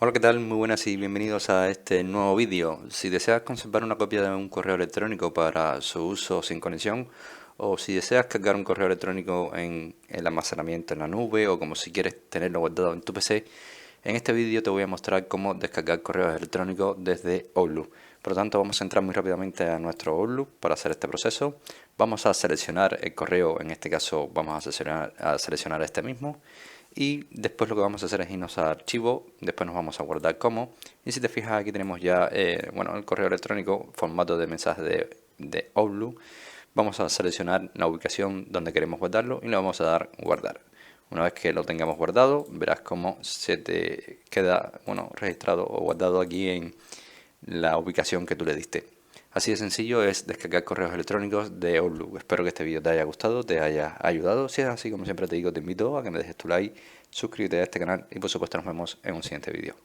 Hola, ¿qué tal? Muy buenas y bienvenidos a este nuevo vídeo. Si deseas conservar una copia de un correo electrónico para su uso sin conexión, o si deseas cargar un correo electrónico en el almacenamiento en la nube, o como si quieres tenerlo guardado en tu PC, en este vídeo te voy a mostrar cómo descargar correos electrónicos desde Outlook. Por lo tanto, vamos a entrar muy rápidamente a nuestro Outlook para hacer este proceso. Vamos a seleccionar el correo, en este caso vamos a seleccionar este mismo. Y después lo que vamos a hacer es irnos a archivo, después nos vamos a guardar como. Y si te fijas, aquí tenemos ya el correo electrónico, formato de mensaje de Outlook. Vamos a seleccionar la ubicación donde queremos guardarlo y le vamos a dar guardar. Una vez que lo tengamos guardado, verás cómo se te queda registrado o guardado aquí en la ubicación que tú le diste. Así de sencillo es descargar correos electrónicos de Outlook. Espero que este vídeo te haya gustado, te haya ayudado. Si es así, como siempre te digo, te invito a que me dejes tu like, suscríbete a este canal y por supuesto nos vemos en un siguiente vídeo.